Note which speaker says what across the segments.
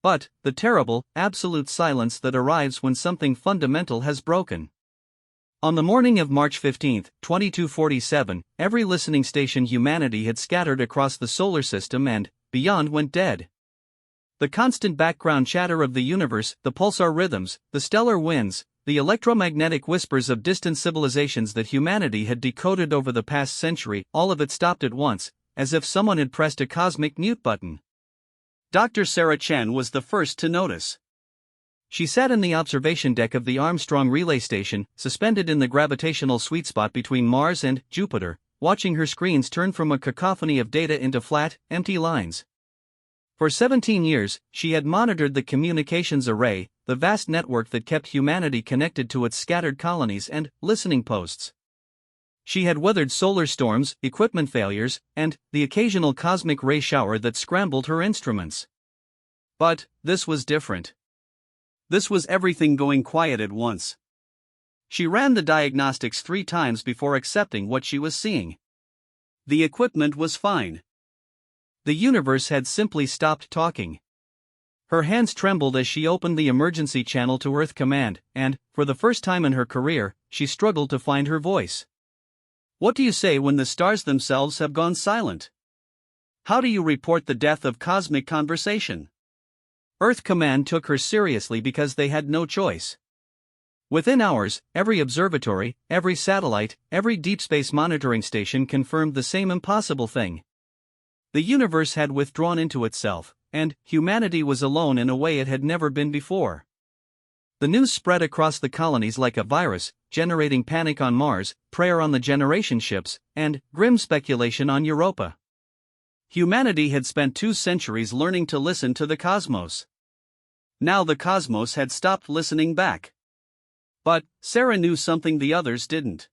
Speaker 1: but the terrible, absolute silence that arrives when something fundamental has broken. On the morning of March 15, 2247, every listening station humanity had scattered across the solar system and beyond went dead. The constant background chatter of the universe, the pulsar rhythms, the stellar winds, the electromagnetic whispers of distant civilizations that humanity had decoded over the past century, all of it stopped at once, as if someone had pressed a cosmic mute button. Dr. Sarah Chan was the first to notice. She sat in the observation deck of the Armstrong relay station, suspended in the gravitational sweet spot between Mars and Jupiter, watching her screens turn from a cacophony of data into flat, empty lines. For 17 years, she had monitored the communications array, the vast network that kept humanity connected to its scattered colonies and listening posts. She had weathered solar storms, equipment failures, and the occasional cosmic ray shower that scrambled her instruments. But this was different. This was everything going quiet at once. She ran the diagnostics 3 times before accepting what she was seeing. The equipment was fine. The universe had simply stopped talking. Her hands trembled as she opened the emergency channel to Earth Command, and, for the first time in her career, she struggled to find her voice. What do you say when the stars themselves have gone silent? How do you report the death of cosmic conversation? Earth Command took her seriously because they had no choice. Within hours, every observatory, every satellite, every deep space monitoring station confirmed the same impossible thing. The universe had withdrawn into itself, and humanity was alone in a way it had never been before. The news spread across the colonies like a virus, generating panic on Mars, prayer on the generation ships, and grim speculation on Europa. Humanity had spent 2 centuries learning to listen to the cosmos. Now the cosmos had stopped listening back. But Sarah knew something the others didn't.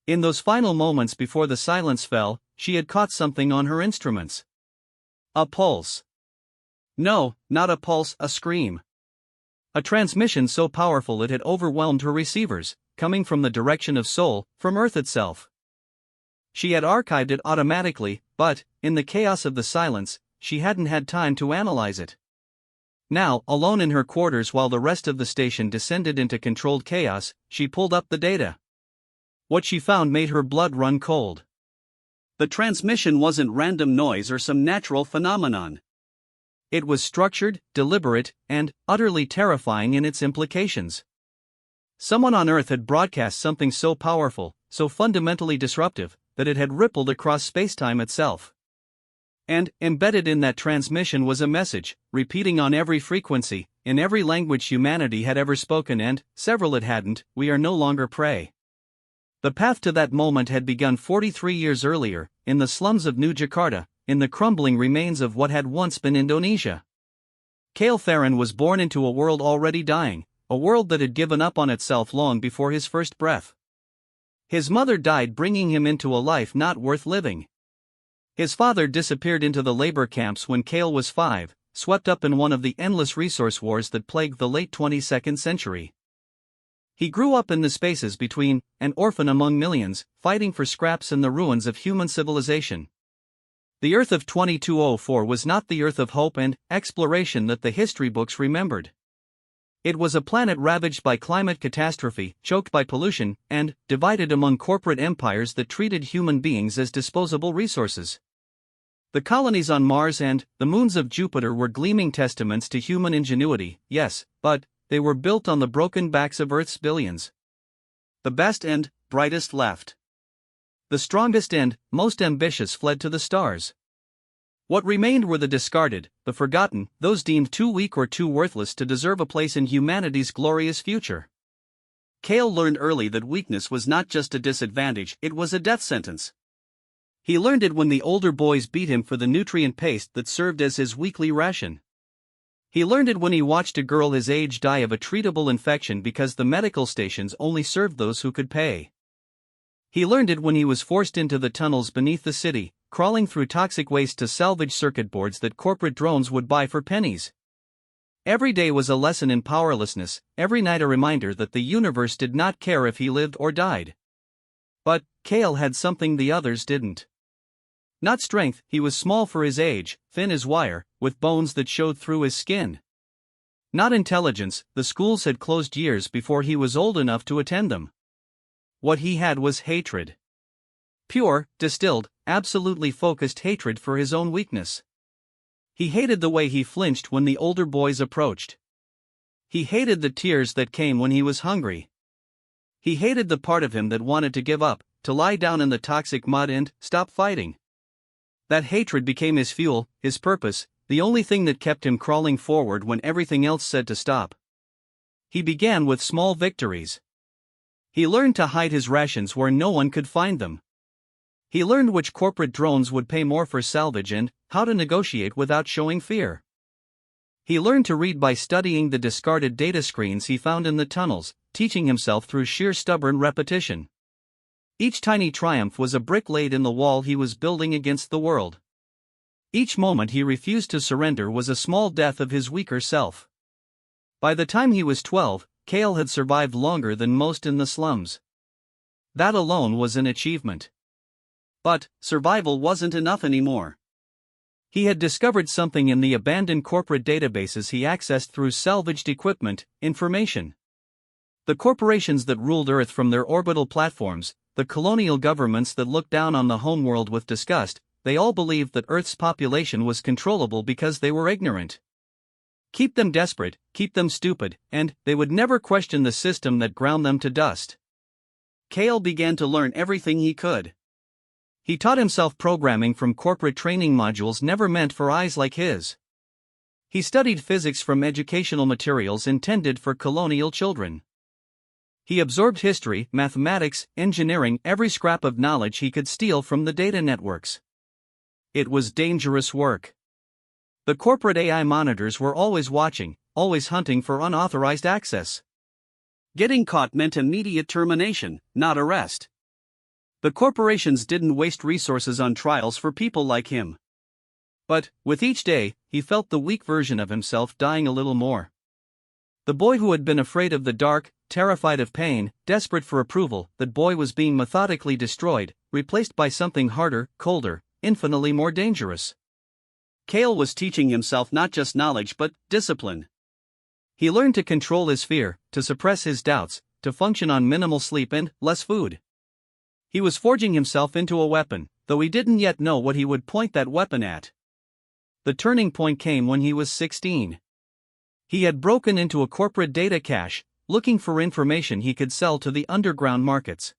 Speaker 1: In those final moments before the silence fell, she had caught something on her instruments. A pulse. No, not a pulse, a scream. A transmission so powerful it had overwhelmed her receivers, coming from the direction of Sol, from Earth itself. She had archived it automatically, but, in the chaos of the silence, she hadn't had time to analyze it. Now, alone in her quarters while the rest of the station descended into controlled chaos, she pulled up the data. What she found made her blood run cold. The transmission wasn't random noise or some natural phenomenon. It was structured, deliberate, and utterly terrifying in its implications. Someone on Earth had broadcast something so powerful, so fundamentally disruptive, that it had rippled across spacetime itself. And, embedded in that transmission was a message, repeating on every frequency, in every language humanity had ever spoken and, several it hadn't, we are no longer prey. The path to that moment had begun 43 years earlier, in the slums of New Jakarta, in the crumbling remains of what had once been Indonesia. Kale Theron was born into a world already dying, a world that had given up on itself long before his first breath. His mother died bringing him into a life not worth living. His father disappeared into the labor camps when Kale was 5, swept up in one of the endless resource wars that plagued the late 22nd century. He grew up in the spaces between, an orphan among millions, fighting for scraps in the ruins of human civilization. The Earth of 2204 was not the Earth of hope and exploration that the history books remembered. It was a planet ravaged by climate catastrophe, choked by pollution, and divided among corporate empires that treated human beings as disposable resources. The colonies on Mars and the moons of Jupiter were gleaming testaments to human ingenuity, yes, but they were built on the broken backs of Earth's billions. The best and brightest left. The strongest and most ambitious fled to the stars. What remained were the discarded, the forgotten, those deemed too weak or too worthless to deserve a place in humanity's glorious future. Kale learned early that weakness was not just a disadvantage, it was a death sentence. He learned it when the older boys beat him for the nutrient paste that served as his weekly ration. He learned it when he watched a girl his age die of a treatable infection because the medical stations only served those who could pay. He learned it when he was forced into the tunnels beneath the city, crawling through toxic waste to salvage circuit boards that corporate drones would buy for pennies. Every day was a lesson in powerlessness, every night a reminder that the universe did not care if he lived or died. But Kale had something the others didn't. Not strength, he was small for his age, thin as wire, with bones that showed through his skin. Not intelligence, the schools had closed years before he was old enough to attend them. What he had was hatred. Pure, distilled, absolutely focused hatred for his own weakness. He hated the way he flinched when the older boys approached. He hated the tears that came when he was hungry. He hated the part of him that wanted to give up, to lie down in the toxic mud and stop fighting. That hatred became his fuel, his purpose, the only thing that kept him crawling forward when everything else said to stop. He began with small victories. He learned to hide his rations where no one could find them. He learned which corporate drones would pay more for salvage and how to negotiate without showing fear. He learned to read by studying the discarded data screens he found in the tunnels, teaching himself through sheer stubborn repetition. Each tiny triumph was a brick laid in the wall he was building against the world. Each moment he refused to surrender was a small death of his weaker self. By the time he was 12, Cale had survived longer than most in the slums. That alone was an achievement. But survival wasn't enough anymore. He had discovered something in the abandoned corporate databases he accessed through salvaged equipment, information. The corporations that ruled Earth from their orbital platforms, the colonial governments that looked down on the homeworld with disgust, they all believed that Earth's population was controllable because they were ignorant. Keep them desperate, keep them stupid, and they would never question the system that ground them to dust. Cale began to learn everything he could. He taught himself programming from corporate training modules never meant for eyes like his. He studied physics from educational materials intended for colonial children. He absorbed history, mathematics, engineering, every scrap of knowledge he could steal from the data networks. It was dangerous work. The corporate AI monitors were always watching, always hunting for unauthorized access. Getting caught meant immediate termination, not arrest. The corporations didn't waste resources on trials for people like him. But, with each day, he felt the weak version of himself dying a little more. The boy who had been afraid of the dark, terrified of pain, desperate for approval, that boy was being methodically destroyed, replaced by something harder, colder, infinitely more dangerous. Cale was teaching himself not just knowledge but discipline. He learned to control his fear, to suppress his doubts, to function on minimal sleep and less food. He was forging himself into a weapon, though he didn't yet know what he would point that weapon at. The turning point came when he was 16. He had broken into a corporate data cache, looking for information he could sell to the underground markets.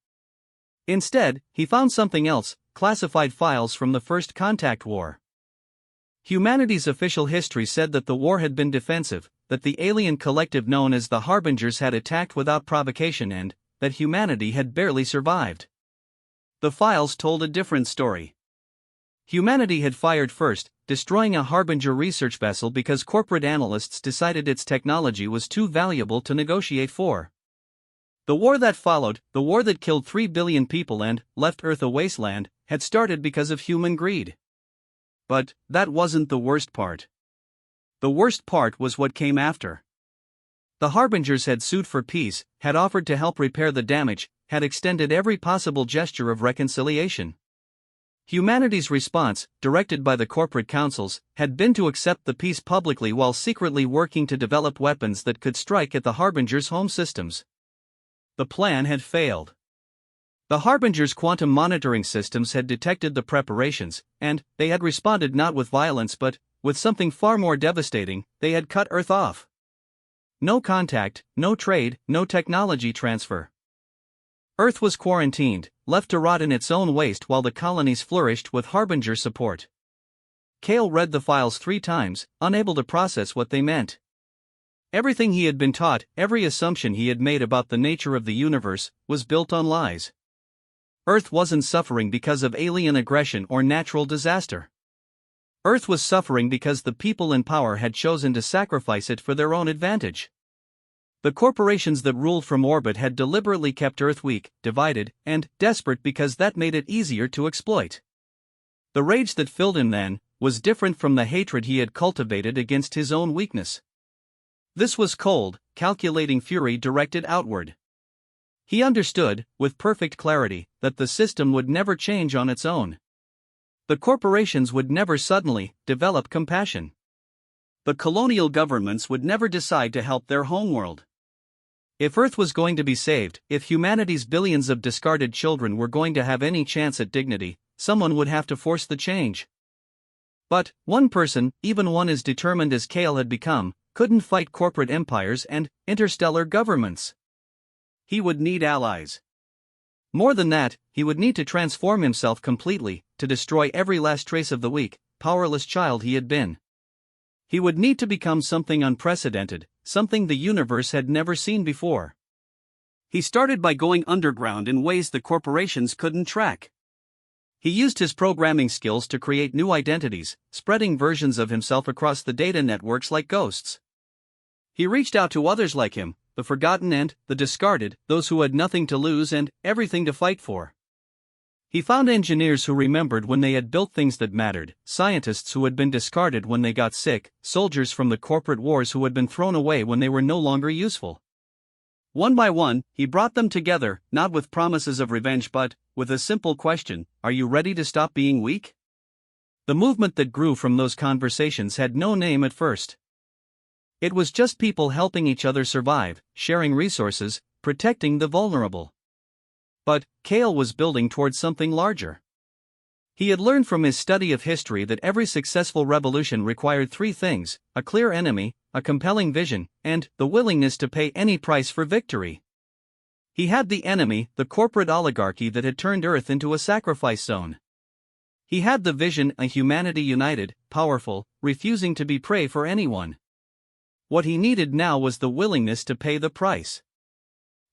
Speaker 1: Instead, he found something else: classified files from the First Contact War. Humanity's official history said that the war had been defensive, that the alien collective known as the Harbingers had attacked without provocation and that humanity had barely survived. The files told a different story. Humanity had fired first, destroying a Harbinger research vessel because corporate analysts decided its technology was too valuable to negotiate for. The war that followed, the war that killed 3 billion people and left Earth a wasteland, had started because of human greed. But that wasn't the worst part. The worst part was what came after. The Harbingers had sued for peace, had offered to help repair the damage, had extended every possible gesture of reconciliation. Humanity's response, directed by the corporate councils, had been to accept the peace publicly while secretly working to develop weapons that could strike at the Harbingers' home systems. The plan had failed. The Harbingers' quantum monitoring systems had detected the preparations, and they had responded not with violence but with something far more devastating: they had cut Earth off. No contact, no trade, no technology transfer. Earth was quarantined, left to rot in its own waste while the colonies flourished with Harbinger support. Cale read the files 3 times, unable to process what they meant. Everything he had been taught, every assumption he had made about the nature of the universe, was built on lies. Earth wasn't suffering because of alien aggression or natural disaster. Earth was suffering because the people in power had chosen to sacrifice it for their own advantage. The corporations that ruled from orbit had deliberately kept Earth weak, divided, and desperate because that made it easier to exploit. The rage that filled him then was different from the hatred he had cultivated against his own weakness. This was cold, calculating fury directed outward. He understood, with perfect clarity, that the system would never change on its own. The corporations would never suddenly develop compassion. The colonial governments would never decide to help their homeworld. If Earth was going to be saved, if humanity's billions of discarded children were going to have any chance at dignity, someone would have to force the change. But one person, even one as determined as Kale had become, couldn't fight corporate empires and interstellar governments. He would need allies. More than that, he would need to transform himself completely, to destroy every last trace of the weak, powerless child he had been. He would need to become something unprecedented, something the universe had never seen before. He started by going underground in ways the corporations couldn't track. He used his programming skills to create new identities, spreading versions of himself across the data networks like ghosts. He reached out to others like him, the forgotten and the discarded, those who had nothing to lose and everything to fight for. He found engineers who remembered when they had built things that mattered, scientists who had been discarded when they got sick, soldiers from the corporate wars who had been thrown away when they were no longer useful. One by one, he brought them together, not with promises of revenge but with a simple question: are you ready to stop being weak? The movement that grew from those conversations had no name at first. It was just people helping each other survive, sharing resources, protecting the vulnerable. But Kale was building towards something larger. He had learned from his study of history that every successful revolution required three things: a clear enemy, a compelling vision, and the willingness to pay any price for victory. He had the enemy, the corporate oligarchy that had turned Earth into a sacrifice zone. He had the vision, a humanity united, powerful, refusing to be prey for anyone. What he needed now was the willingness to pay the price.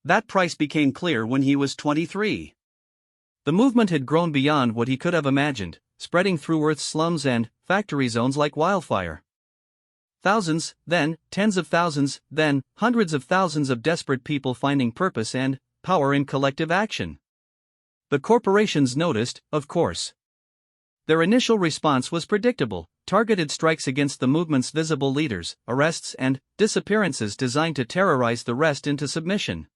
Speaker 1: That price became clear when he was 23. The movement had grown beyond what he could have imagined, spreading through Earth's slums and factory zones like wildfire. Thousands, then tens of thousands, then hundreds of thousands of desperate people finding purpose and power in collective action. The corporations noticed, of course. Their initial response was predictable: targeted strikes against the movement's visible leaders, arrests and disappearances designed to terrorize the rest into submission.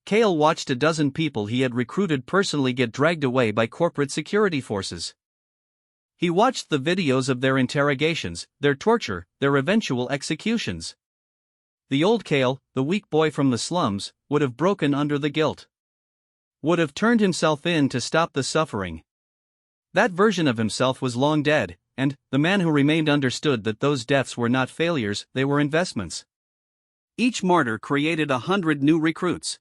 Speaker 1: Kale watched a dozen people he had recruited personally get dragged away by corporate security forces. He watched the videos of their interrogations, their torture, their eventual executions. The old Kale, the weak boy from the slums, would have broken under the guilt. Would have turned himself in to stop the suffering. That version of himself was long dead, and the man who remained understood that those deaths were not failures, they were investments. Each martyr created 100 new recruits.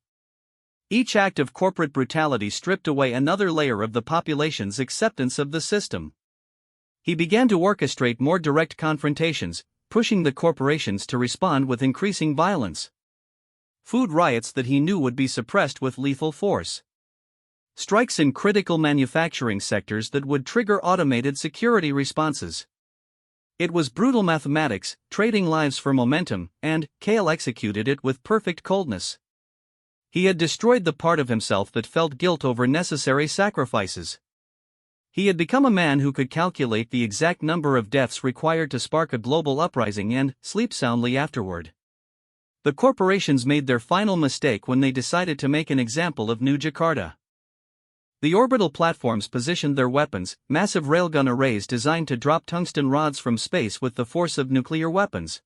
Speaker 1: Each act of corporate brutality stripped away another layer of the population's acceptance of the system. He began to orchestrate more direct confrontations, pushing the corporations to respond with increasing violence. Food riots that he knew would be suppressed with lethal force. Strikes in critical manufacturing sectors that would trigger automated security responses. It was brutal mathematics, trading lives for momentum, and Kale executed it with perfect coldness. He had destroyed the part of himself that felt guilt over necessary sacrifices. He had become a man who could calculate the exact number of deaths required to spark a global uprising and sleep soundly afterward. The corporations made their final mistake when they decided to make an example of New Jakarta. The orbital platforms positioned their weapons, massive railgun arrays designed to drop tungsten rods from space with the force of nuclear weapons.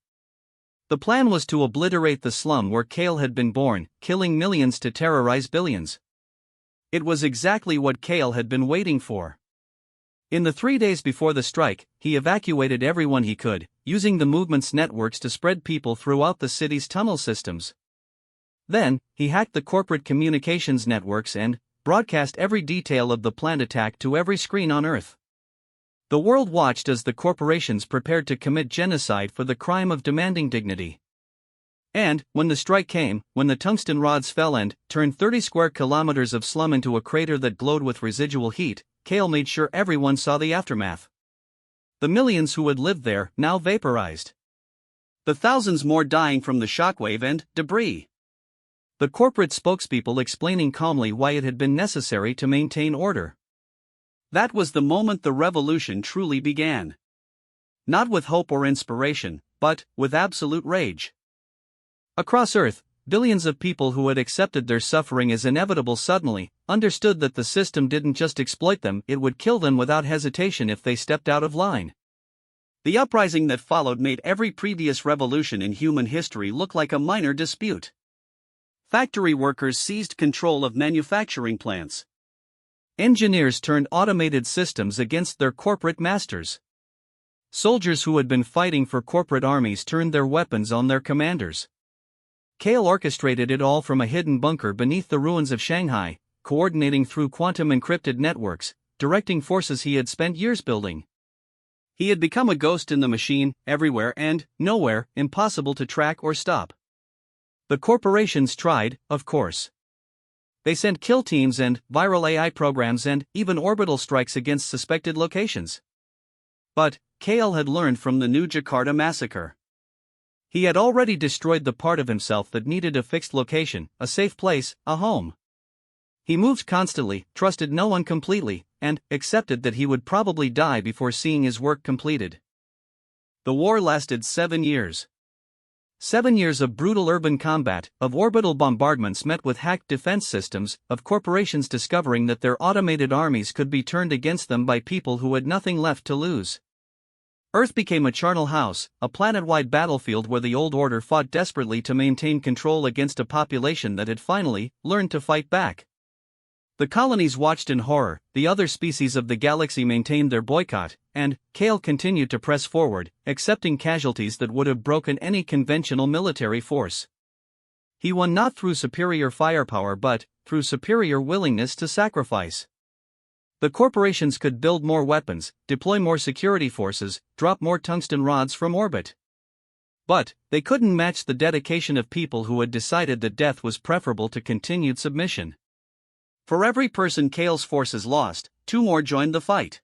Speaker 1: The plan was to obliterate the slum where Kale had been born, killing millions to terrorize billions. It was exactly what Kale had been waiting for. In the 3 days before the strike, he evacuated everyone he could, using the movement's networks to spread people throughout the city's tunnel systems. Then, he hacked the corporate communications networks and broadcast every detail of the planned attack to every screen on Earth. The world watched as the corporations prepared to commit genocide for the crime of demanding dignity. And, when the strike came, when the tungsten rods fell and turned 30 square kilometers of slum into a crater that glowed with residual heat, Kale made sure everyone saw the aftermath. The millions who had lived there, now vaporized. The thousands more dying from the shockwave and debris. The corporate spokespeople explaining calmly why it had been necessary to maintain order. That was the moment the revolution truly began. Not with hope or inspiration, but with absolute rage. Across Earth, billions of people who had accepted their suffering as inevitable suddenly understood that the system didn't just exploit them, it would kill them without hesitation if they stepped out of line. The uprising that followed made every previous revolution in human history look like a minor dispute. Factory workers seized control of manufacturing plants. Engineers turned automated systems against their corporate masters. Soldiers who had been fighting for corporate armies turned their weapons on their commanders. Kale orchestrated it all from a hidden bunker beneath the ruins of Shanghai, coordinating through quantum encrypted networks, directing forces he had spent years building. He had become a ghost in the machine, everywhere and nowhere, impossible to track or stop. The corporations tried, of course. They sent kill teams and viral AI programs and even orbital strikes against suspected locations. But Kale had learned from the New Jakarta massacre. He had already destroyed the part of himself that needed a fixed location, a safe place, a home. He moved constantly, trusted no one completely, and accepted that he would probably die before seeing his work completed. The war lasted 7 years. 7 years of brutal urban combat, of orbital bombardments met with hacked defense systems, of corporations discovering that their automated armies could be turned against them by people who had nothing left to lose. Earth became a charnel house, a planet-wide battlefield where the old order fought desperately to maintain control against a population that had finally learned to fight back. The colonies watched in horror, the other species of the galaxy maintained their boycott, and Kale continued to press forward, accepting casualties that would have broken any conventional military force. He won not through superior firepower but through superior willingness to sacrifice. The corporations could build more weapons, deploy more security forces, drop more tungsten rods from orbit. But they couldn't match the dedication of people who had decided that death was preferable to continued submission. For every person Kale's forces lost, 2 more joined the fight.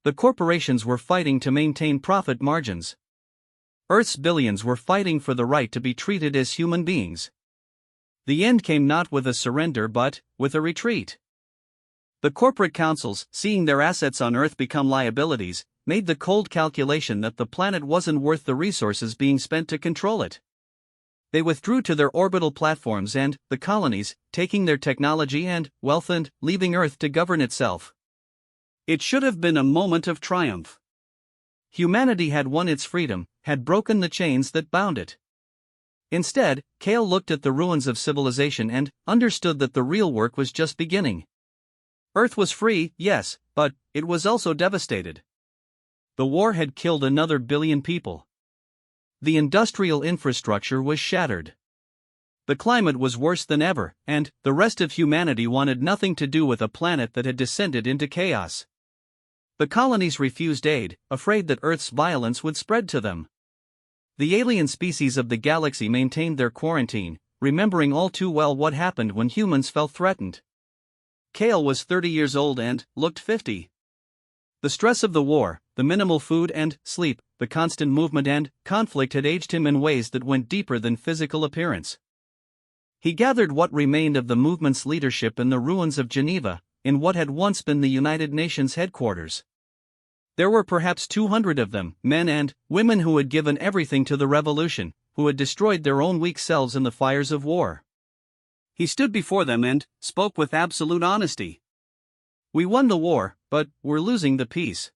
Speaker 1: The corporations were fighting to maintain profit margins. Earth's billions were fighting for the right to be treated as human beings. The end came not with a surrender but with a retreat. The corporate councils, seeing their assets on Earth become liabilities, made the cold calculation that the planet wasn't worth the resources being spent to control it. They withdrew to their orbital platforms and the colonies, taking their technology and wealth and leaving Earth to govern itself. It should have been a moment of triumph. Humanity had won its freedom, had broken the chains that bound it. Instead, Kale looked at the ruins of civilization and understood that the real work was just beginning. Earth was free, yes, but it was also devastated. The war had killed another billion people. The industrial infrastructure was shattered. The climate was worse than ever, and the rest of humanity wanted nothing to do with a planet that had descended into chaos. The colonies refused aid, afraid that Earth's violence would spread to them. The alien species of the galaxy maintained their quarantine, remembering all too well what happened when humans felt threatened. Kale was 30 years old and looked 50. The stress of the war, the minimal food and sleep, the constant movement and conflict had aged him in ways that went deeper than physical appearance. He gathered what remained of the movement's leadership in the ruins of Geneva, in what had once been the United Nations headquarters. There were perhaps 200 of them, men and women who had given everything to the revolution, who had destroyed their own weak selves in the fires of war. He stood before them and spoke with absolute honesty. We won the war, but we're losing the peace.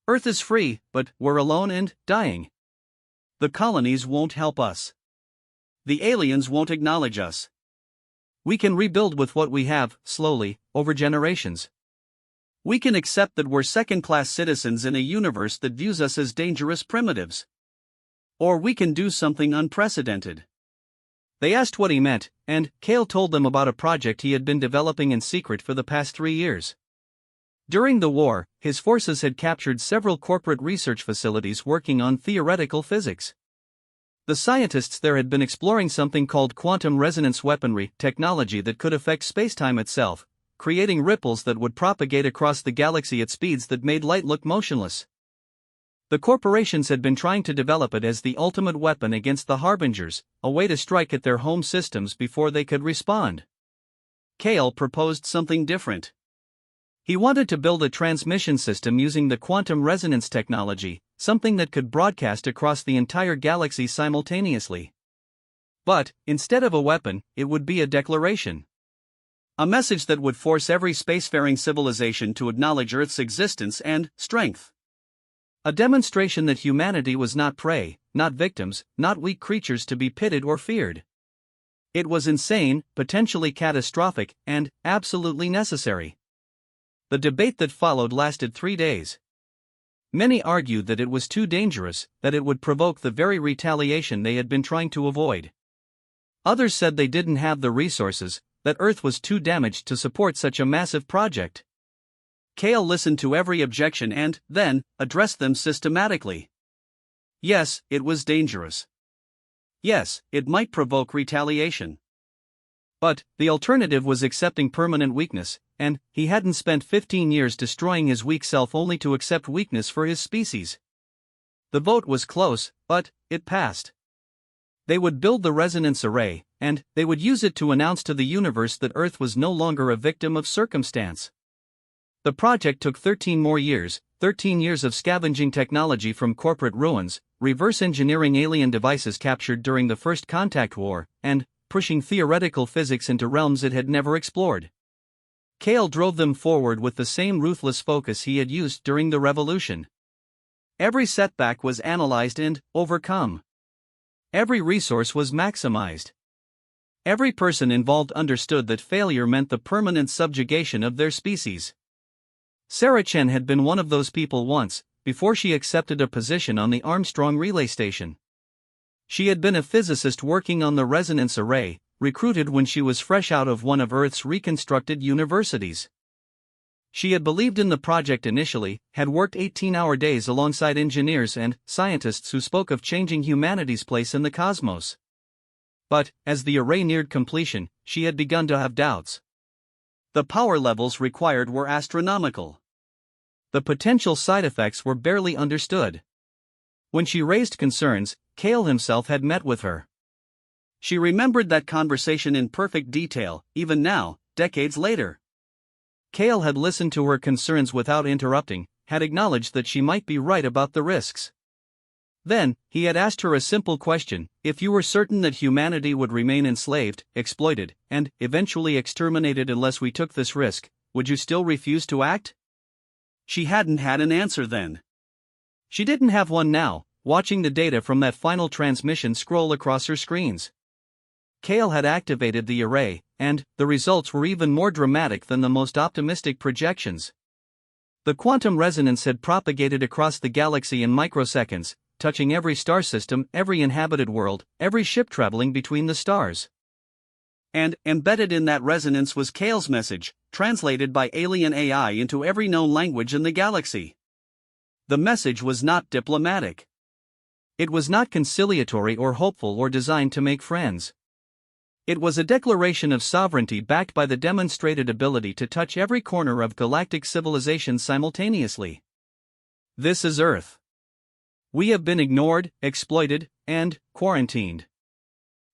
Speaker 1: Earth is free, but we're alone and dying. The colonies won't help us. The aliens won't acknowledge us. We can rebuild with what we have, slowly, over generations. We can accept that we're second-class citizens in a universe that views us as dangerous primitives. Or we can do something unprecedented. They asked what he meant, and Kale told them about a project he had been developing in secret for the past 3 years. During the war, his forces had captured several corporate research facilities working on theoretical physics. The scientists there had been exploring something called quantum resonance weaponry technology that could affect spacetime itself, creating ripples that would propagate across the galaxy at speeds that made light look motionless. The corporations had been trying to develop it as the ultimate weapon against the Harbingers, a way to strike at their home systems before they could respond. Kale proposed something different. He wanted to build a transmission system using the quantum resonance technology, something that could broadcast across the entire galaxy simultaneously. But, instead of a weapon, it would be a declaration. A message that would force every spacefaring civilization to acknowledge Earth's existence and strength. A demonstration that humanity was not prey, not victims, not weak creatures to be pitted or feared. It was insane, potentially catastrophic, and absolutely necessary. The debate that followed lasted 3 days. Many argued that it was too dangerous, that it would provoke the very retaliation they had been trying to avoid. Others said they didn't have the resources, that Earth was too damaged to support such a massive project. Kale listened to every objection and, then, addressed them systematically. Yes, it was dangerous. Yes, it might provoke retaliation. But, the alternative was accepting permanent weakness, and he hadn't spent 15 years destroying his weak self only to accept weakness for his species. The vote was close, but it passed. They would build the resonance array, and they would use it to announce to the universe that Earth was no longer a victim of circumstance. The project took 13 more years, 13 years of scavenging technology from corporate ruins, reverse engineering alien devices captured during the First Contact War, and pushing theoretical physics into realms it had never explored. Kale drove them forward with the same ruthless focus he had used during the revolution. Every setback was analyzed and overcome. Every resource was maximized. Every person involved understood that failure meant the permanent subjugation of their species. Sarah Chen had been one of those people once, before she accepted a position on the Armstrong relay station. She had been a physicist working on the resonance array, recruited when she was fresh out of one of Earth's reconstructed universities. She had believed in the project initially, had worked 18-hour days alongside engineers and scientists who spoke of changing humanity's place in the cosmos. But, as the array neared completion, she had begun to have doubts. The power levels required were astronomical. The potential side effects were barely understood. When she raised concerns, Kale himself had met with her. She remembered that conversation in perfect detail, even now, decades later. Kale had listened to her concerns without interrupting, had acknowledged that she might be right about the risks. Then, he had asked her a simple question: if you were certain that humanity would remain enslaved, exploited, and eventually exterminated unless we took this risk, would you still refuse to act? She hadn't had an answer then. She didn't have one now, watching the data from that final transmission scroll across her screens. Kale had activated the array, and the results were even more dramatic than the most optimistic projections. The quantum resonance had propagated across the galaxy in microseconds, touching every star system, every inhabited world, every ship traveling between the stars. And, embedded in that resonance was Kale's message, translated by alien AI into every known language in the galaxy. The message was not diplomatic. It was not conciliatory or hopeful or designed to make friends. It was a declaration of sovereignty backed by the demonstrated ability to touch every corner of galactic civilization simultaneously. This is Earth. We have been ignored, exploited, and quarantined.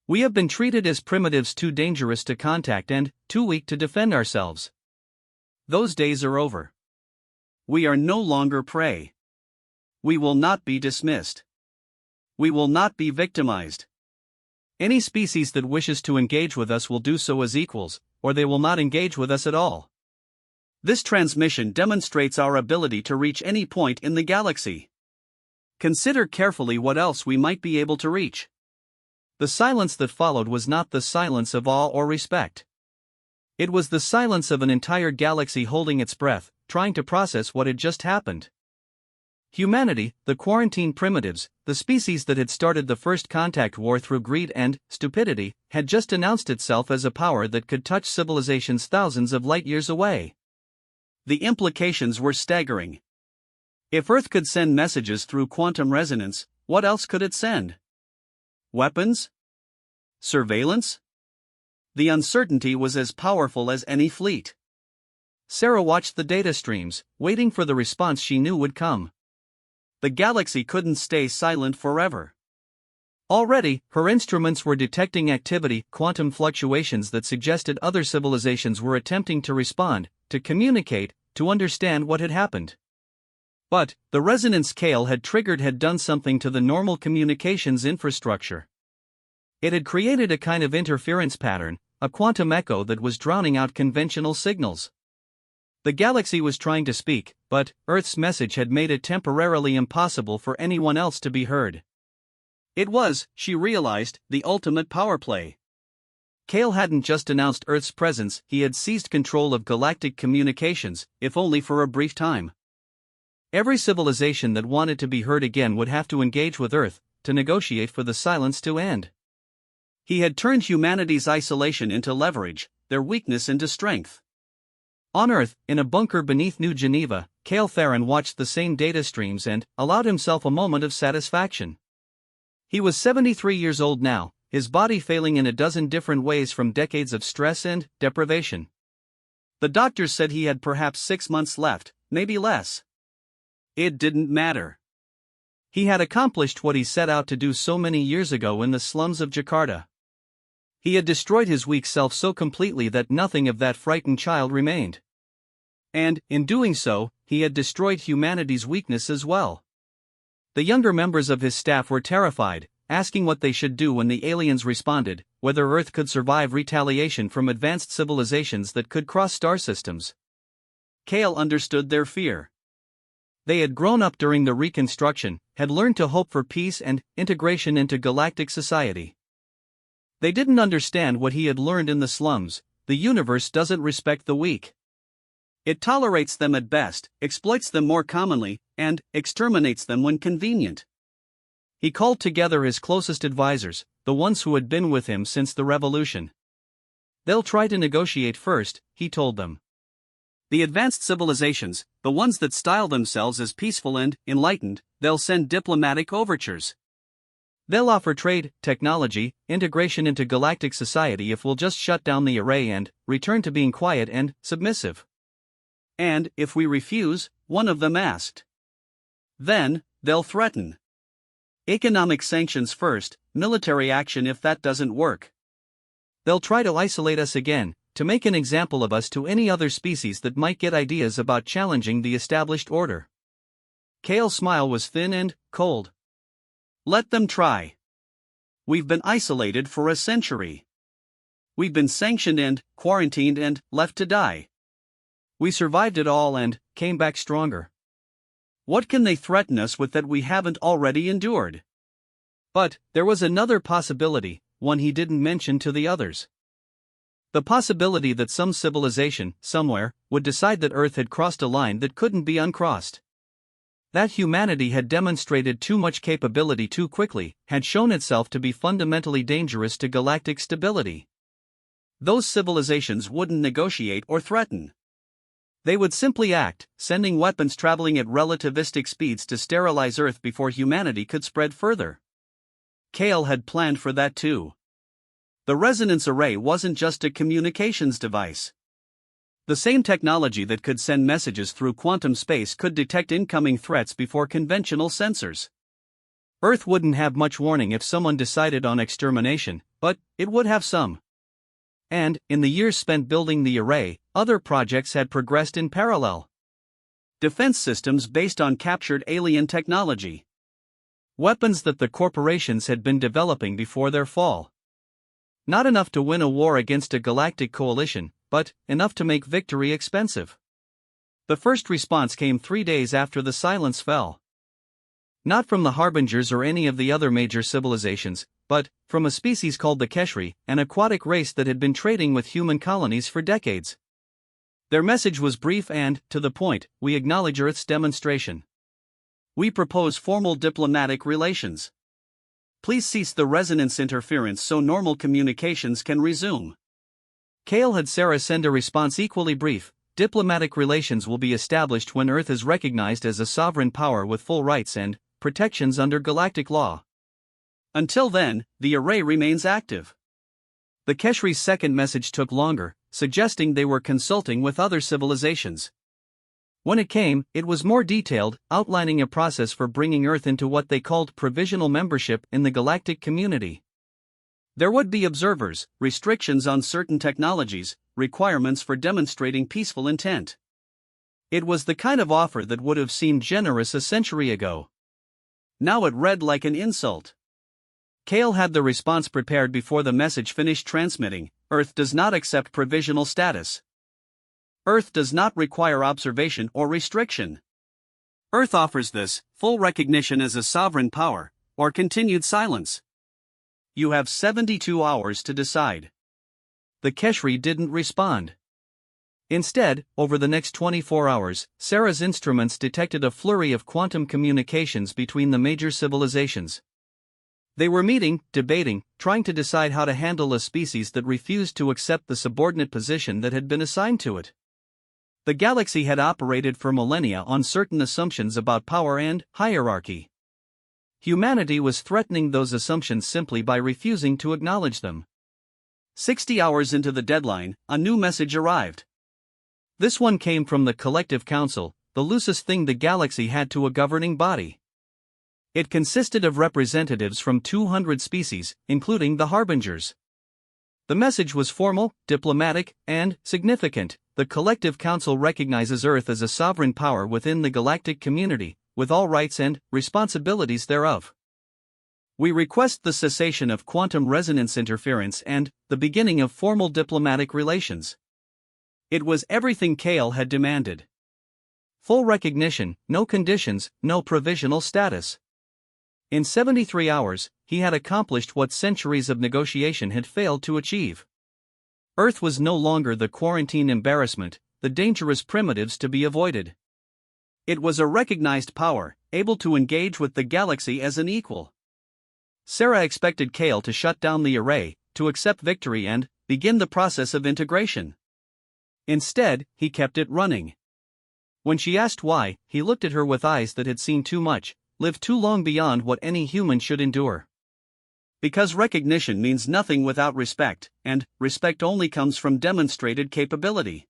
Speaker 1: We have been treated as primitives too dangerous to contact and too weak to defend ourselves. Those days are over. We are no longer prey. We will not be dismissed. We will not be victimized. Any species that wishes to engage with us will do so as equals, or they will not engage with us at all. This transmission demonstrates our ability to reach any point in the galaxy. Consider carefully what else we might be able to reach. The silence that followed was not the silence of awe or respect. It was the silence of an entire galaxy holding its breath, trying to process what had just happened. Humanity, the quarantined primitives, the species that had started the First Contact War through greed and stupidity, had just announced itself as a power that could touch civilizations thousands of light years away. The implications were staggering. If Earth could send messages through quantum resonance, what else could it send? Weapons? Surveillance? The uncertainty was as powerful as any fleet. Sarah watched the data streams, waiting for the response she knew would come. The galaxy couldn't stay silent forever. Already, her instruments were detecting activity, quantum fluctuations that suggested other civilizations were attempting to respond, to communicate, to understand what had happened. But, the resonance Kale had triggered had done something to the normal communications infrastructure. It had created a kind of interference pattern, a quantum echo that was drowning out conventional signals. The galaxy was trying to speak, but Earth's message had made it temporarily impossible for anyone else to be heard. It was, she realized, the ultimate power play. Kale hadn't just announced Earth's presence, he had seized control of galactic communications, if only for a brief time. Every civilization that wanted to be heard again would have to engage with Earth, to negotiate for the silence to end. He had turned humanity's isolation into leverage, their weakness into strength. On Earth, in a bunker beneath New Geneva, Kale Theron watched the same data streams and allowed himself a moment of satisfaction. He was 73 years old now, his body failing in a dozen different ways from decades of stress and deprivation. The doctors said he had perhaps 6 months left, maybe less. It didn't matter. He had accomplished what he set out to do so many years ago in the slums of Jakarta. He had destroyed his weak self so completely that nothing of that frightened child remained. And, in doing so, he had destroyed humanity's weakness as well. The younger members of his staff were terrified, asking what they should do when the aliens responded, whether Earth could survive retaliation from advanced civilizations that could cross star systems. Kale understood their fear. They had grown up during the Reconstruction, had learned to hope for peace and integration into galactic society. They didn't understand what he had learned in the slums: the universe doesn't respect the weak. It tolerates them at best, exploits them more commonly, and exterminates them when convenient. He called together his closest advisors, the ones who had been with him since the revolution. They'll try to negotiate first, he told them. The advanced civilizations, the ones that style themselves as peaceful and enlightened, they'll send diplomatic overtures. They'll offer trade, technology, integration into galactic society if we'll just shut down the array and return to being quiet and submissive. And if we refuse, one of them asked. Then, they'll threaten. Economic sanctions first, military action if that doesn't work. They'll try to isolate us again, to make an example of us to any other species that might get ideas about challenging the established order. Kale's smile was thin and cold. Let them try. We've been isolated for a century. We've been sanctioned and quarantined and left to die. We survived it all and came back stronger. What can they threaten us with that we haven't already endured? But there was another possibility, one he didn't mention to the others. The possibility that some civilization, somewhere, would decide that Earth had crossed a line that couldn't be uncrossed. That humanity had demonstrated too much capability too quickly, had shown itself to be fundamentally dangerous to galactic stability. Those civilizations wouldn't negotiate or threaten. They would simply act, sending weapons traveling at relativistic speeds to sterilize Earth before humanity could spread further. Kale had planned for that too. The resonance array wasn't just a communications device. The same technology that could send messages through quantum space could detect incoming threats before conventional sensors. Earth wouldn't have much warning if someone decided on extermination, but it would have some. And, in the years spent building the array, other projects had progressed in parallel. Defense systems based on captured alien technology. Weapons that the corporations had been developing before their fall. Not enough to win a war against a galactic coalition, but enough to make victory expensive. The first response came 3 days after the silence fell. Not from the Harbingers or any of the other major civilizations, but from a species called the Keshri, an aquatic race that had been trading with human colonies for decades. Their message was brief and, to the point: we acknowledge Earth's demonstration. We propose formal diplomatic relations. Please cease the resonance interference so normal communications can resume. Kale had Sarah send a response equally brief: diplomatic relations will be established when Earth is recognized as a sovereign power with full rights and protections under galactic law. Until then, the array remains active. The Keshri's second message took longer, suggesting they were consulting with other civilizations. When it came, it was more detailed, outlining a process for bringing Earth into what they called provisional membership in the galactic community. There would be observers, restrictions on certain technologies, requirements for demonstrating peaceful intent. It was the kind of offer that would have seemed generous a century ago. Now it read like an insult. Kale had the response prepared before the message finished transmitting: Earth does not accept provisional status. Earth does not require observation or restriction. Earth offers this: full recognition as a sovereign power, or continued silence. You have 72 hours to decide. The Keshri didn't respond. Instead, over the next 24 hours, Sarah's instruments detected a flurry of quantum communications between the major civilizations. They were meeting, debating, trying to decide how to handle a species that refused to accept the subordinate position that had been assigned to it. The galaxy had operated for millennia on certain assumptions about power and hierarchy. Humanity was threatening those assumptions simply by refusing to acknowledge them. 60 hours into the deadline, a new message arrived. This one came from the Collective Council, the loosest thing the galaxy had to a governing body. It consisted of representatives from 200 species, including the Harbingers. The message was formal, diplomatic, and significant. The Collective Council recognizes Earth as a sovereign power within the galactic community, with all rights and responsibilities thereof. We request the cessation of quantum resonance interference and the beginning of formal diplomatic relations. It was everything Kale had demanded. Full recognition, no conditions, no provisional status. In 73 hours, he had accomplished what centuries of negotiation had failed to achieve. Earth was no longer the quarantine embarrassment, the dangerous primitives to be avoided. It was a recognized power, able to engage with the galaxy as an equal. Sarah expected Kale to shut down the array, to accept victory and begin the process of integration. Instead, he kept it running. When she asked why, he looked at her with eyes that had seen too much, lived too long beyond what any human should endure. Because recognition means nothing without respect, and respect only comes from demonstrated capability.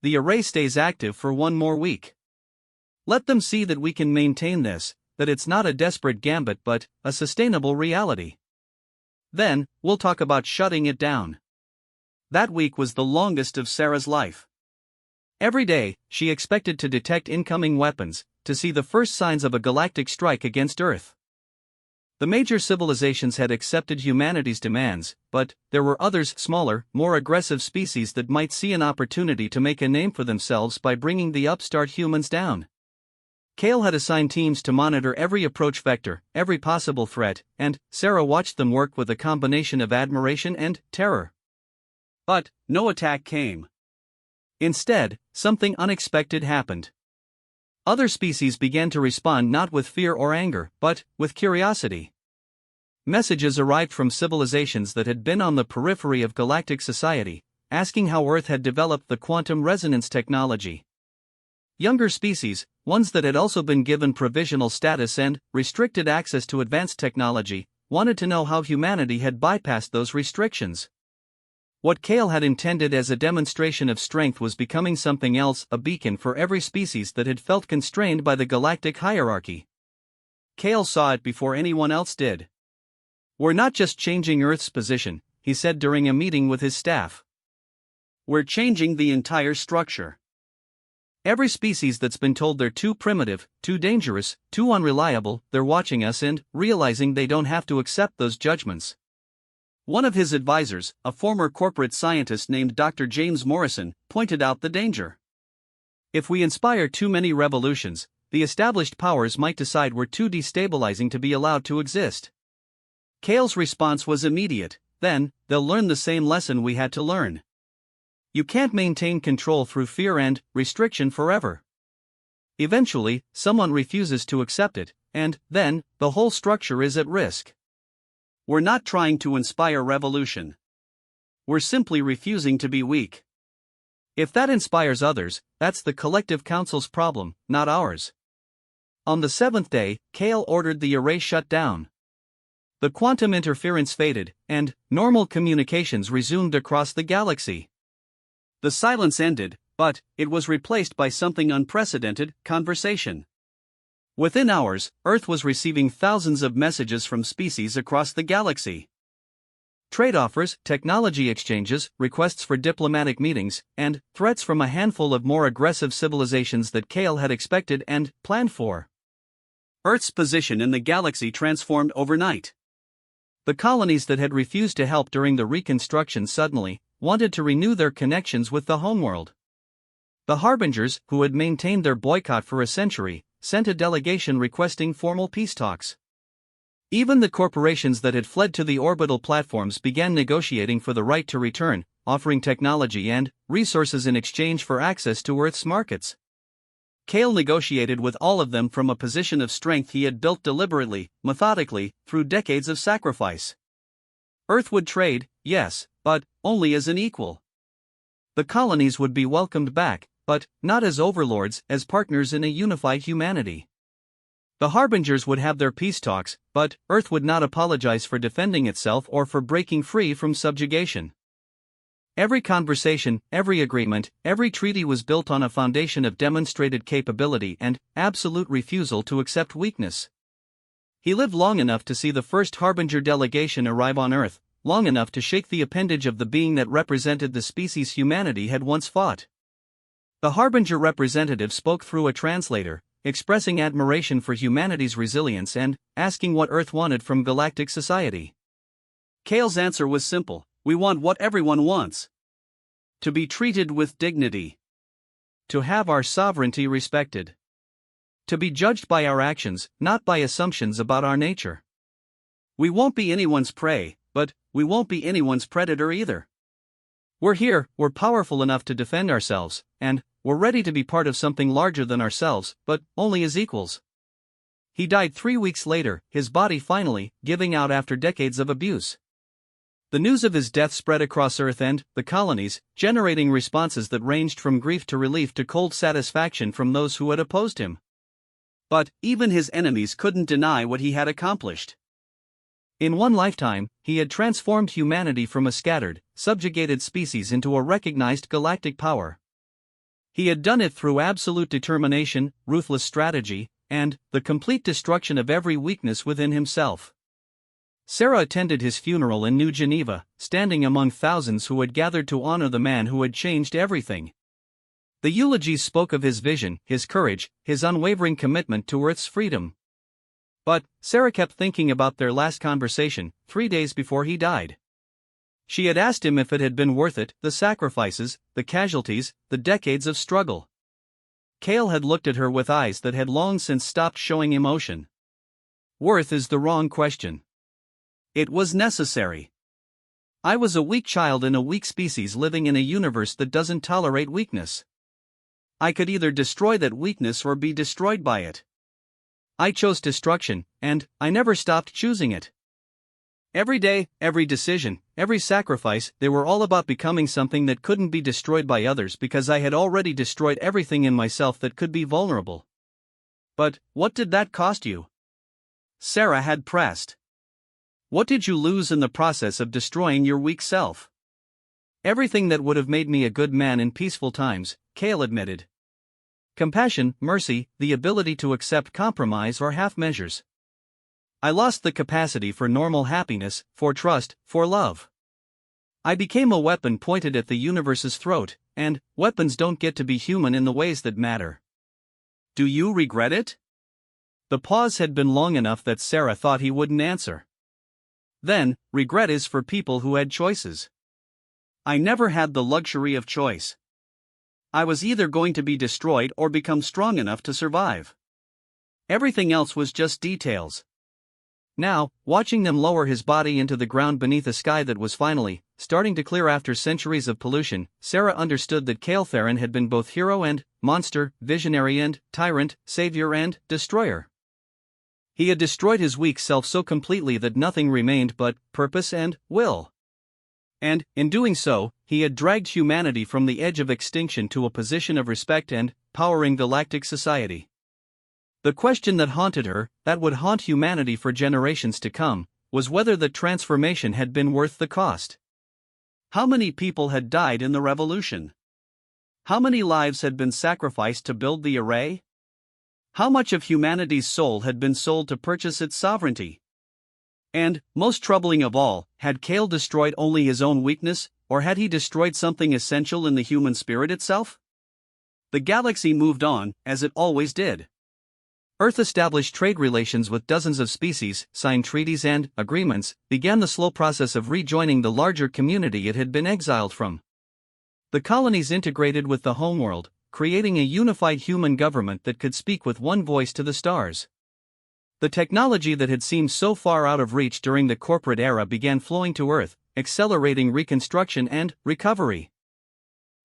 Speaker 1: The array stays active for one more week. Let them see that we can maintain this, that it's not a desperate gambit but a sustainable reality. Then, we'll talk about shutting it down. That week was the longest of Sarah's life. Every day, she expected to detect incoming weapons, to see the first signs of a galactic strike against Earth. The major civilizations had accepted humanity's demands, but there were others, smaller, more aggressive species that might see an opportunity to make a name for themselves by bringing the upstart humans down. Kale had assigned teams to monitor every approach vector, every possible threat, and Sarah watched them work with a combination of admiration and terror. But no attack came. Instead, something unexpected happened. Other species began to respond not with fear or anger, but with curiosity. Messages arrived from civilizations that had been on the periphery of galactic society, asking how Earth had developed the quantum resonance technology. Younger species, ones that had also been given provisional status and restricted access to advanced technology, wanted to know how humanity had bypassed those restrictions. What Kale had intended as a demonstration of strength was becoming something else, a beacon for every species that had felt constrained by the galactic hierarchy. Kale saw it before anyone else did. "We're not just changing Earth's position," he said during a meeting with his staff. "We're changing the entire structure. Every species that's been told they're too primitive, too dangerous, too unreliable, they're watching us and realizing they don't have to accept those judgments." One of his advisors, a former corporate scientist named Dr. James Morrison, pointed out the danger. If we inspire too many revolutions, the established powers might decide we're too destabilizing to be allowed to exist. Kale's response was immediate: then, they'll learn the same lesson we had to learn. You can't maintain control through fear and restriction forever. Eventually, someone refuses to accept it, and then, the whole structure is at risk. We're not trying to inspire revolution. We're simply refusing to be weak. If that inspires others, that's the Collective Council's problem, not ours. On the seventh day, Kale ordered the array shut down. The quantum interference faded, and normal communications resumed across the galaxy. The silence ended, but it was replaced by something unprecedented: conversation. Within hours, Earth was receiving thousands of messages from species across the galaxy. Trade offers, technology exchanges, requests for diplomatic meetings, and threats from a handful of more aggressive civilizations that Kale had expected and planned for. Earth's position in the galaxy transformed overnight. The colonies that had refused to help during the reconstruction suddenly wanted to renew their connections with the homeworld. The harbingers, who had maintained their boycott for a century, sent a delegation requesting formal peace talks. Even the corporations that had fled to the orbital platforms began negotiating for the right to return, offering technology and resources in exchange for access to Earth's markets. Cale negotiated with all of them from a position of strength he had built deliberately, methodically, through decades of sacrifice. Earth would trade, yes, but only as an equal. The colonies would be welcomed back, but not as overlords, as partners in a unified humanity. The harbingers would have their peace talks, but Earth would not apologize for defending itself or for breaking free from subjugation. Every conversation, every agreement, every treaty was built on a foundation of demonstrated capability and absolute refusal to accept weakness. He lived long enough to see the first Harbinger delegation arrive on Earth, long enough to shake the appendage of the being that represented the species humanity had once fought. The Harbinger representative spoke through a translator, expressing admiration for humanity's resilience and asking what Earth wanted from galactic society. Cale's answer was simple: we want what everyone wants. To be treated with dignity. To have our sovereignty respected. To be judged by our actions, not by assumptions about our nature. We won't be anyone's prey, but we won't be anyone's predator either. We're here, we're powerful enough to defend ourselves, and we're ready to be part of something larger than ourselves, but only as equals. He died 3 weeks later, his body finally giving out after decades of abuse. The news of his death spread across Earth and the colonies, generating responses that ranged from grief to relief to cold satisfaction from those who had opposed him. But even his enemies couldn't deny what he had accomplished. In one lifetime, he had transformed humanity from a scattered, subjugated species into a recognized galactic power. He had done it through absolute determination, ruthless strategy, and the complete destruction of every weakness within himself. Sarah attended his funeral in New Geneva, standing among thousands who had gathered to honor the man who had changed everything. The eulogies spoke of his vision, his courage, his unwavering commitment to Earth's freedom. But Sarah kept thinking about their last conversation, 3 days before he died. She had asked him if it had been worth it, the sacrifices, the casualties, the decades of struggle. Cale had looked at her with eyes that had long since stopped showing emotion. Worth is the wrong question. It was necessary. I was a weak child in a weak species living in a universe that doesn't tolerate weakness. I could either destroy that weakness or be destroyed by it. I chose destruction, and I never stopped choosing it. Every day, every decision, every sacrifice, they were all about becoming something that couldn't be destroyed by others because I had already destroyed everything in myself that could be vulnerable. But what did that cost you? Sarah had pressed. What did you lose in the process of destroying your weak self? Everything that would have made me a good man in peaceful times, Cale admitted. Compassion, mercy, the ability to accept compromise or half measures. I lost the capacity for normal happiness, for trust, for love. I became a weapon pointed at the universe's throat, and weapons don't get to be human in the ways that matter. Do you regret it? The pause had been long enough that Sarah thought he wouldn't answer. Then, regret is for people who had choices. I never had the luxury of choice. I was either going to be destroyed or become strong enough to survive. Everything else was just details. Now, watching them lower his body into the ground beneath a sky that was finally starting to clear after centuries of pollution, Sarah understood that Cale Theron had been both hero and monster, visionary and tyrant, savior and destroyer. He had destroyed his weak self so completely that nothing remained but purpose and will. And, in doing so, he had dragged humanity from the edge of extinction to a position of respect and powering galactic society. The question that haunted her, that would haunt humanity for generations to come, was whether the transformation had been worth the cost. How many people had died in the revolution? How many lives had been sacrificed to build the array? How much of humanity's soul had been sold to purchase its sovereignty? And, most troubling of all, had Cale destroyed only his own weakness, or had he destroyed something essential in the human spirit itself? The galaxy moved on, as it always did. Earth established trade relations with dozens of species, signed treaties and agreements, began the slow process of rejoining the larger community it had been exiled from. The colonies integrated with the homeworld, creating a unified human government that could speak with one voice to the stars. The technology that had seemed so far out of reach during the corporate era began flowing to Earth, accelerating reconstruction and recovery.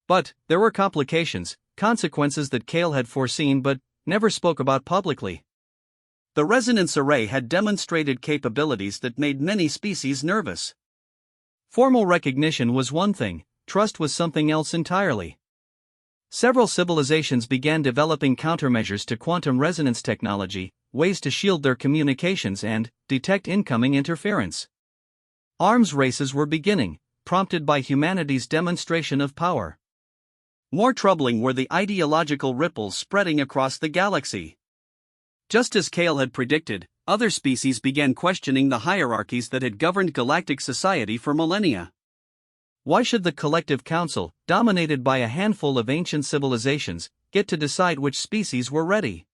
Speaker 1: But there were complications, consequences that Cale had foreseen but never spoke about publicly. The resonance array had demonstrated capabilities that made many species nervous. Formal recognition was one thing, trust was something else entirely. Several civilizations began developing countermeasures to quantum resonance technology, ways to shield their communications and detect incoming interference. Arms races were beginning, prompted by humanity's demonstration of power. More troubling were the ideological ripples spreading across the galaxy. Just as Cale had predicted, other species began questioning the hierarchies that had governed galactic society for millennia. Why should the collective council, dominated by a handful of ancient civilizations, get to decide which species were ready?